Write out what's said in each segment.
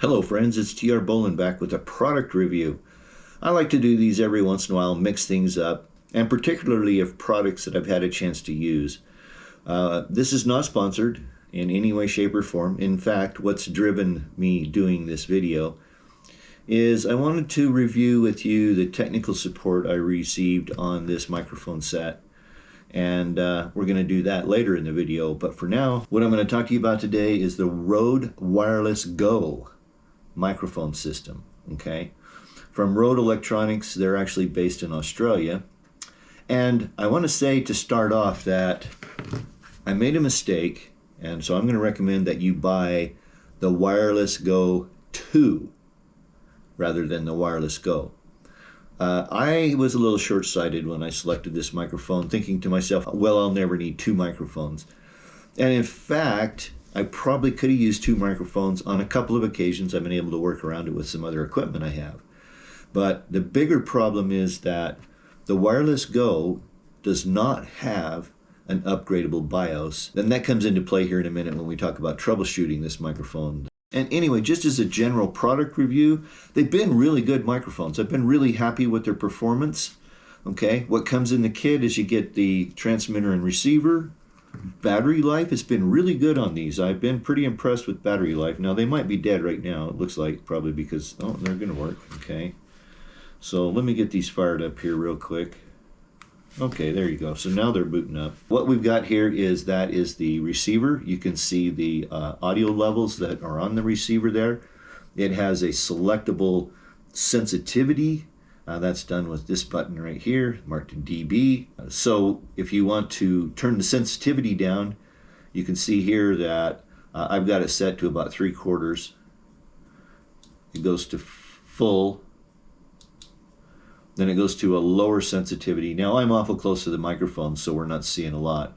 Hello friends, it's TR Bolin back with a product review. I like to do these every once in a while, mix things up, and particularly of products that I've had a chance to use. This is not sponsored in any way, shape, or form. In fact, what's driven me doing this video is I wanted to review with you the technical support I received on this microphone set. And we're going to do that later in the video. But for now, what I'm going to talk to you about today is the RØDE Wireless Go microphone system, okay? From RØDE Electronics. They're actually based in Australia. And I want to say to start off that I made a mistake, and so I'm going to recommend that you buy the Wireless Go 2 rather than the Wireless Go. I was a little short-sighted when I selected this microphone, thinking to myself, well, I'll never need two microphones. And in fact, I probably could have used two microphones on a couple of occasions. I've been able to work around it with some other equipment I have. But the bigger problem is that the Wireless Go does not have an upgradable BIOS. And that comes into play here in a minute when we talk about troubleshooting this microphone. And anyway, just as a general product review, they've been really good microphones. I've been really happy with their performance. Okay, what comes in the kit is you get the transmitter and receiver. Battery life has been really good on these. I've been pretty impressed with battery life. Now, they might be dead right now, it looks like, probably because, oh, they're going to work. Okay, so let me get these fired up here real quick. Okay, there you go. So now they're booting up. What we've got here is the receiver. You can see the audio levels that are on the receiver there. It has a selectable sensitivity. That's done with this button right here, marked dB. So if you want to turn the sensitivity down, you can see here that I've got it set to about 3/4. It goes to full. Then it goes to a lower sensitivity. Now I'm awful close to the microphone, so we're not seeing a lot.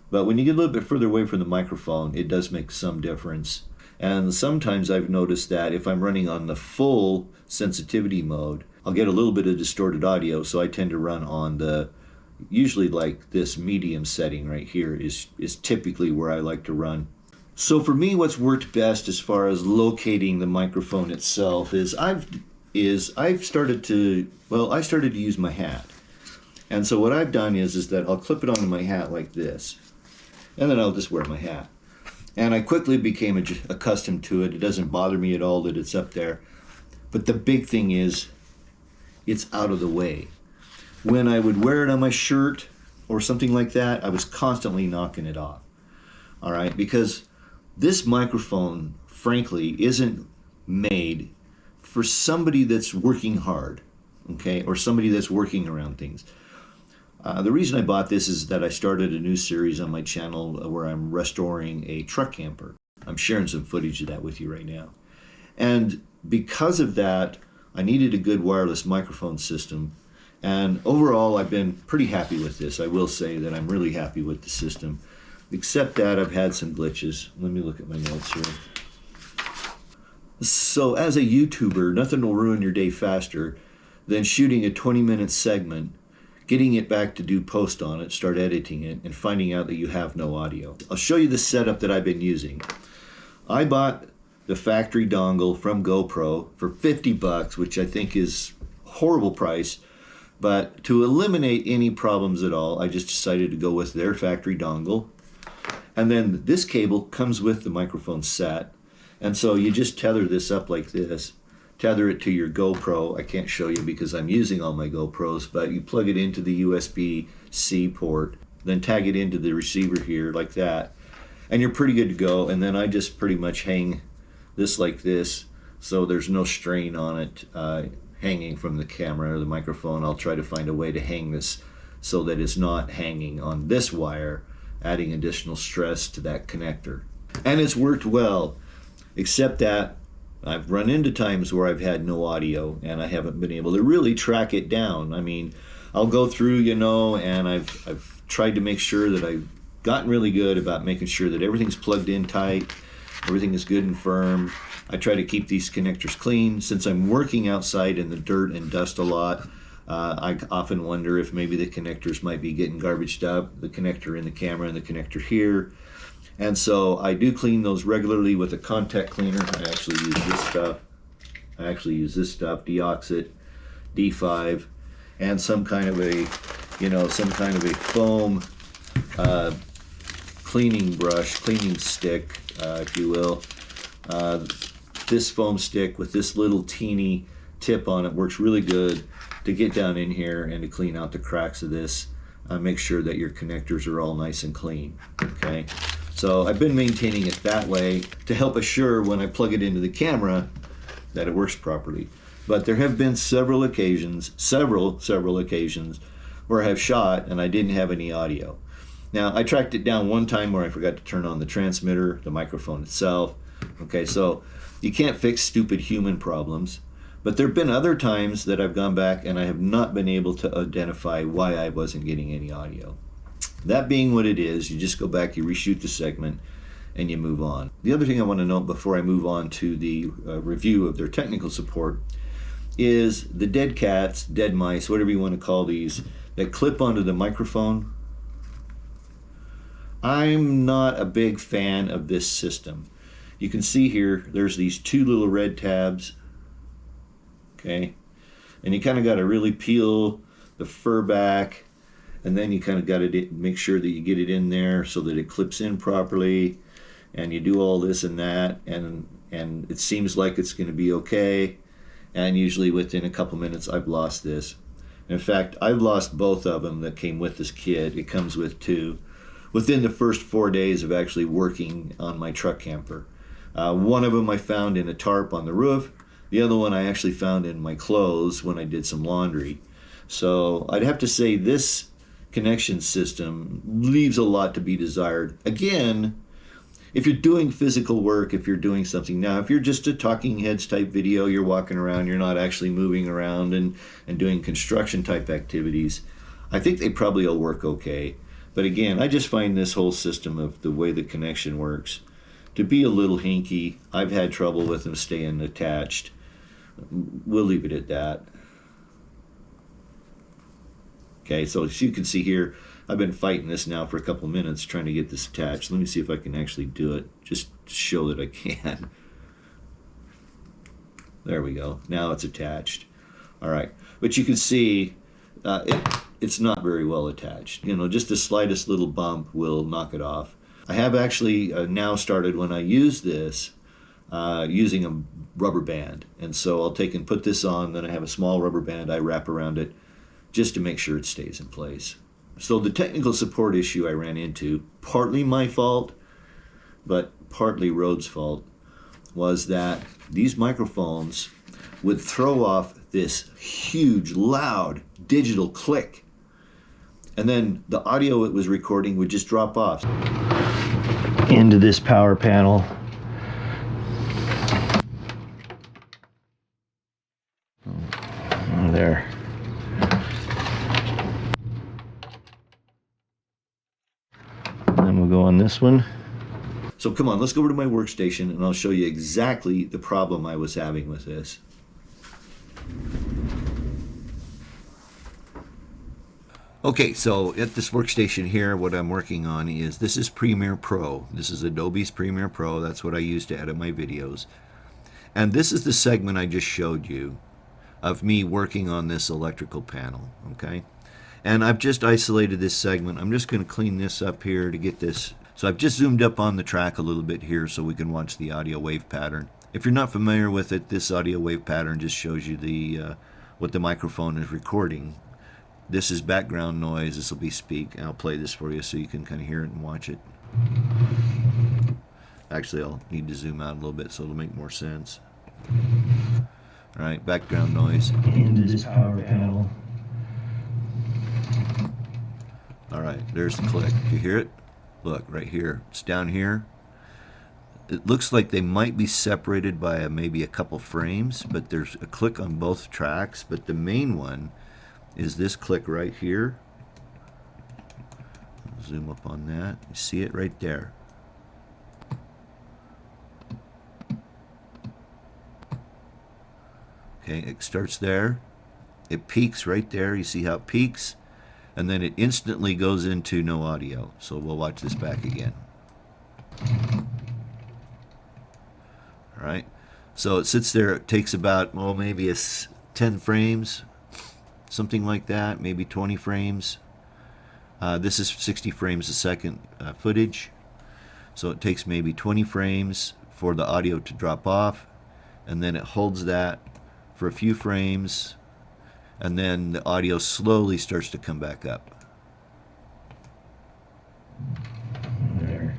But when you get a little bit further away from the microphone, it does make some difference. And sometimes I've noticed that if I'm running on the full sensitivity mode, I'll get a little bit of distorted audio, so I tend to run on the, usually like this medium setting right here is typically where I like to run. So for me, what's worked best as far as locating the microphone itself is I started to use my hat. And so what I've done is that I'll clip it onto my hat like this, and then I'll just wear my hat. And I quickly became accustomed to it. It doesn't bother me at all that it's up there. But the big thing is, it's out of the way. When I would wear it on my shirt or something like that, I was constantly knocking it off. All right, because this microphone, frankly, isn't made for somebody that's working hard, okay, or somebody that's working around things. The reason I bought this is that I started a new series on my channel where I'm restoring a truck camper. I'm sharing some footage of that with you right now. And because of that, I needed a good wireless microphone system. And overall, I've been pretty happy with this. I will say that I'm really happy with the system, except that I've had some glitches. Let me look at my notes here. So as a YouTuber, nothing will ruin your day faster than shooting a 20-minute segment, getting it back to do post on it, start editing it, and finding out that you have no audio. I'll show you the setup that I've been using. I bought the factory dongle from GoPro for 50 bucks, which I think is a horrible price. But to eliminate any problems at all, I just decided to go with their factory dongle. And then this cable comes with the microphone set. And so you just tether this up like this, tether it to your GoPro. I can't show you because I'm using all my GoPros, but you plug it into the USB-C port, then tag it into the receiver here like that, and you're pretty good to go. And then I just pretty much hang this like this, so there's no strain on it hanging from the camera or the microphone. I'll try to find a way to hang this so that it's not hanging on this wire, adding additional stress to that connector. And it's worked well. Except that I've run into times where I've had no audio and I haven't been able to really track it down. I mean, I'll go through, you know, and I've tried to make sure that I've gotten really good about making sure that everything's plugged in tight, everything is good and firm. I try to keep these connectors clean. Since I'm working outside in the dirt and dust a lot, I often wonder if maybe the connectors might be getting garbaged up, the connector in the camera and the connector here. And so I do clean those regularly with a contact cleaner. I actually use this stuff, Deoxit, D5, and some kind of a foam cleaning brush, cleaning stick, if you will. This foam stick with this little teeny tip on it works really good to get down in here and to clean out the cracks of this. Make sure that your connectors are all nice and clean. Okay, so I've been maintaining it that way to help assure when I plug it into the camera that it works properly. But there have been several occasions where I have shot and I didn't have any audio. Now, I tracked it down one time where I forgot to turn on the transmitter, the microphone itself. Okay, so you can't fix stupid human problems. But there have been other times that I've gone back and I have not been able to identify why I wasn't getting any audio. That being what it is, you just go back, you reshoot the segment, and you move on. The other thing I want to note before I move on to the review of their technical support is the dead cats, dead mice, whatever you want to call these, that clip onto the microphone. I'm not a big fan of this system. You can see here, there's these two little red tabs. Okay, and you kind of got to really peel the fur back, and then you kind of got to make sure that you get it in there so that it clips in properly, and you do all this and that, and it seems like it's going to be okay, and usually within a couple minutes I've lost this. In fact, I've lost both of them that came with this kit. It comes with two within the first 4 days of actually working on my truck camper. One of them I found in a tarp on the roof. The other one I actually found in my clothes when I did some laundry. So I'd have to say this connection system leaves a lot to be desired. Again, if you're doing physical work, if you're doing something now, if you're just a talking heads type video, you're walking around, you're not actually moving around and doing construction type activities, I think they probably will work okay. But again, I just find this whole system of the way the connection works to be a little hinky. I've had trouble with them staying attached. We'll leave it at that. Okay, so as you can see here, I've been fighting this now for a couple minutes trying to get this attached. Let me see if I can actually do it, just to show that I can. There we go. Now it's attached. All right, but you can see it's not very well attached. You know, just the slightest little bump will knock it off. I have actually now started, when I use this, using a rubber band, and so I'll take and put this on, then I have a small rubber band I wrap around it just to make sure it stays in place. So the technical support issue I ran into, partly my fault, but partly RØDE's fault, was that these microphones would throw off this huge, loud digital click, and then the audio it was recording would just drop off into this power panel. There. Then we'll go on this one. So come on, let's go over to my workstation and I'll show you exactly the problem I was having with this. Okay, so at this workstation here, what I'm working on is, this is Premiere Pro. This is Adobe's Premiere Pro. That's what I use to edit my videos. And this is the segment I just showed you of me working on this electrical panel, okay? And I've just isolated this segment. I'm just going to clean this up here to get this. So I've just zoomed up on the track a little bit here so we can watch the audio wave pattern. If you're not familiar with it, this audio wave pattern just shows you the what the microphone is recording. This is background noise. This will be speak. And I'll play this for you so you can kind of hear it and watch it. Actually, I'll need to zoom out a little bit so it'll make more sense. All right, background noise. Into this power panel. All right, there's the click. Do you hear it? Look, right here. It's down here. It looks like they might be separated by maybe a couple frames, but there's a click on both tracks. But the main one is this click right here. I'll zoom up on that. You see it right there. Okay, it starts there. It peaks right there. You see how it peaks? And then it instantly goes into no audio. So we'll watch this back again. All right. So it sits there. It takes about, well, maybe 10 frames, something like that, maybe 20 frames. This is 60 frames a second footage. So it takes maybe 20 frames for the audio to drop off, and then it holds that for a few frames, and then the audio slowly starts to come back up. There.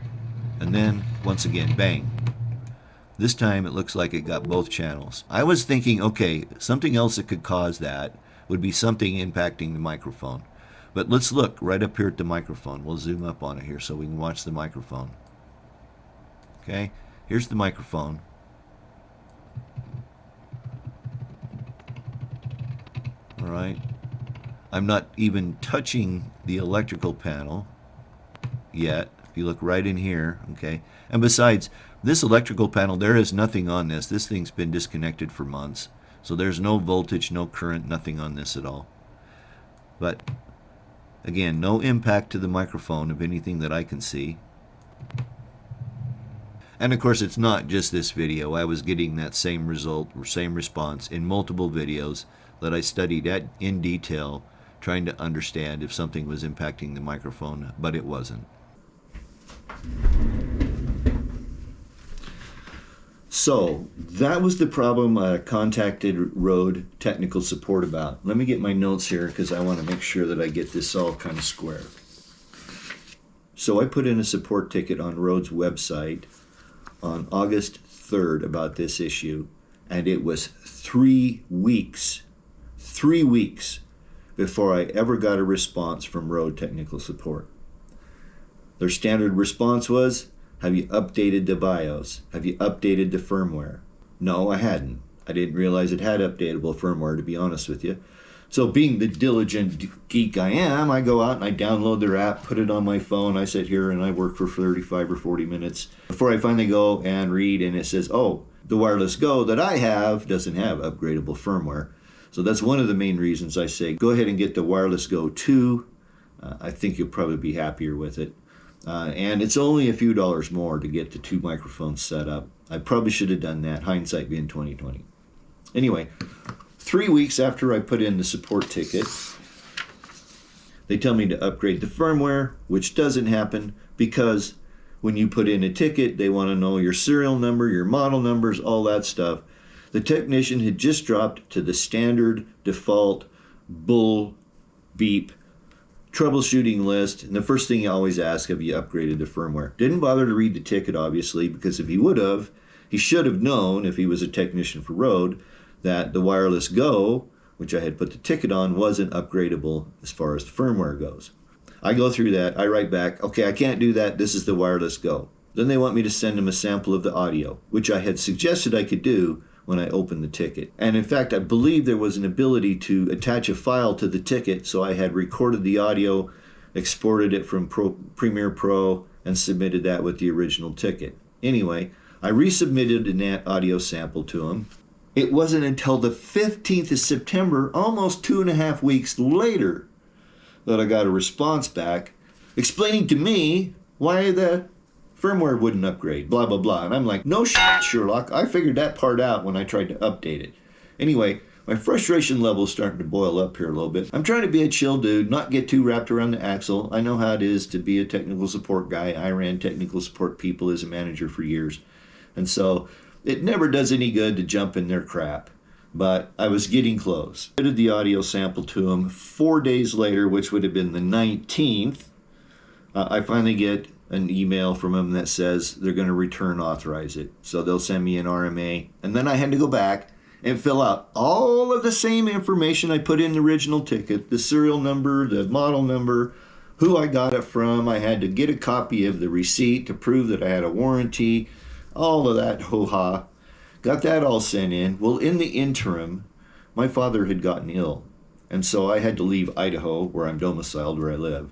And then, once again, bang. This time it looks like it got both channels. I was thinking, okay, something else that could cause that would be something impacting the microphone. But let's look right up here at the microphone. We'll zoom up on it here so we can watch the microphone. Okay, here's the microphone. All right. I'm not even touching the electrical panel yet. If you look right in here, okay. And besides, this electrical panel, there is nothing on this. This thing's been disconnected for months. So there's no voltage, no current, nothing on this at all. But again, no impact to the microphone of anything that I can see. And of course, it's not just this video. I was getting that same result or same response in multiple videos that I studied in detail, trying to understand if something was impacting the microphone, but it wasn't. So that was the problem I contacted RØDE technical support about. Let me get my notes here because I want to make sure that I get this all kind of square. So I put in a support ticket on RØDE's website on August 3rd about this issue, and it was 3 weeks before I ever got a response from RØDE technical support. Their standard response was, have you updated the BIOS? Have you updated the firmware? No, I hadn't. I didn't realize it had updatable firmware, to be honest with you. So being the diligent geek I am, I go out and I download their app, put it on my phone. I sit here and I work for 35 or 40 minutes before I finally go and read, and it says, oh, the Wireless Go that I have doesn't have upgradable firmware. So that's one of the main reasons I say go ahead and get the Wireless Go 2. I think you'll probably be happier with it. And it's only a few dollars more to get the 2 microphones set up. I probably should have done that, hindsight being 20/20. Anyway, 3 weeks after I put in the support ticket, they tell me to upgrade the firmware, which doesn't happen because when you put in a ticket, they want to know your serial number, your model numbers, all that stuff. The technician had just dropped to the standard default bull beep troubleshooting list, and the first thing you always ask, have you upgraded the firmware? Didn't bother to read the ticket, obviously, because if he would have, he should have known, if he was a technician for RØDE, that the Wireless Go, which I had put the ticket on, wasn't upgradable as far as the firmware goes. I go through that, I write back, okay, I can't do that, this is the Wireless Go. Then they want me to send them a sample of the audio, which I had suggested I could do when I opened the ticket. And in fact, I believe there was an ability to attach a file to the ticket, so I had recorded the audio, exported it from Premiere Pro, and submitted that with the original ticket. Anyway, I resubmitted an audio sample to them. It wasn't until the 15th of September, almost 2.5 weeks later, that I got a response back explaining to me why the firmware wouldn't upgrade, blah, blah, blah. And I'm like, no shit, Sherlock. I figured that part out when I tried to update it. Anyway, my frustration level is starting to boil up here a little bit. I'm trying to be a chill dude, not get too wrapped around the axle. I know how it is to be a technical support guy. I ran technical support people as a manager for years. And so it never does any good to jump in their crap. But I was getting close. I did the audio sample to them 4 days later, which would have been the 19th. I finally get an email from them that says they're going to return authorize it. So they'll send me an RMA. And then I had to go back and fill out all of the same information I put in the original ticket, the serial number, the model number, who I got it from. I had to get a copy of the receipt to prove that I had a warranty, all of that ho-ha. Got that all sent in. Well, in the interim, my father had gotten ill. And so I had to leave Idaho, where I'm domiciled, where I live.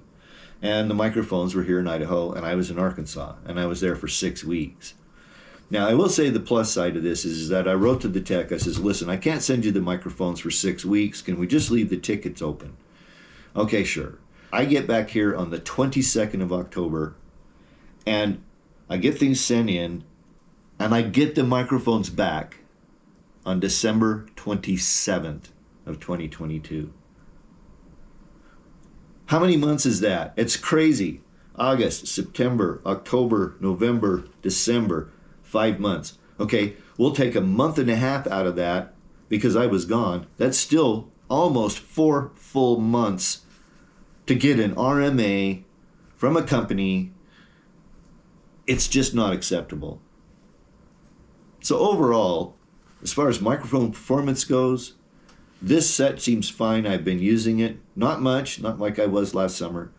And the microphones were here in Idaho, and I was in Arkansas, and I was there for 6 weeks. Now, I will say the plus side of this is that I wrote to the tech. I says, listen, I can't send you the microphones for 6 weeks. Can we just leave the tickets open? Okay, sure. I get back here on the 22nd of October, and I get things sent in, and I get the microphones back on December 27th of 2022. How many months is that? It's crazy. August, September, October, November, December, 5 months. Okay, we'll take a month and a half out of that because I was gone. That's still almost 4 full months to get an RMA from a company. It's just not acceptable. So overall, as far as microphone performance goes, this set seems fine. I've been using it. Not much, not like I was last summer,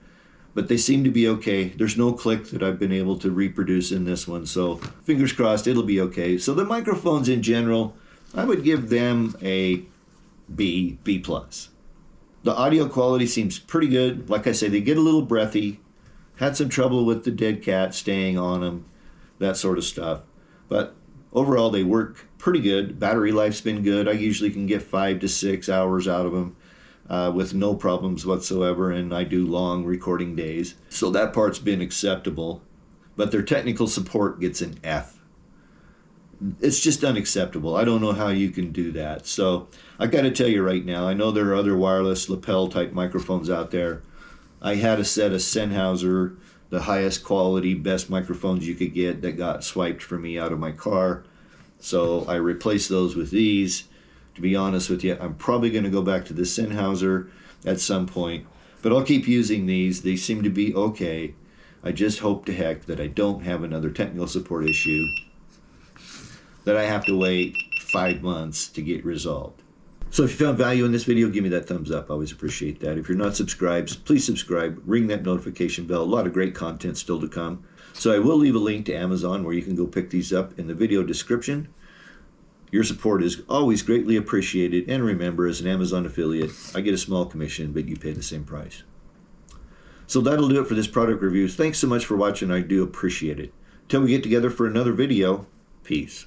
but they seem to be okay. There's no click that I've been able to reproduce in this one, so fingers crossed it'll be okay. So the microphones in general, I would give them a B, B+. The audio quality seems pretty good. Like I say, they get a little breathy. Had some trouble with the dead cat staying on them, that sort of stuff. But overall, they work pretty good. Battery life's been good. I usually can get 5 to 6 hours out of them with no problems whatsoever, and I do long recording days. So that part's been acceptable. But their technical support gets an F. It's just unacceptable. I don't know how you can do that. So I got to tell you right now, I know there are other wireless lapel type microphones out there. I had a set of Sennheiser, the highest quality, best microphones you could get, that got swiped for me out of my car. So I replaced those with these. To be honest with you, I'm probably going to go back to the Sennheiser at some point, but I'll keep using these. They seem to be okay. I just hope to heck that I don't have another technical support issue that I have to wait 5 months to get resolved. So if you found value in this video, give me that thumbs up. I always appreciate that. If you're not subscribed, please subscribe. Ring that notification bell. A lot of great content still to come. So I will leave a link to Amazon where you can go pick these up in the video description. Your support is always greatly appreciated. And remember, as an Amazon affiliate, I get a small commission, but you pay the same price. So that'll do it for this product review. Thanks so much for watching. I do appreciate it. Till we get together for another video, peace.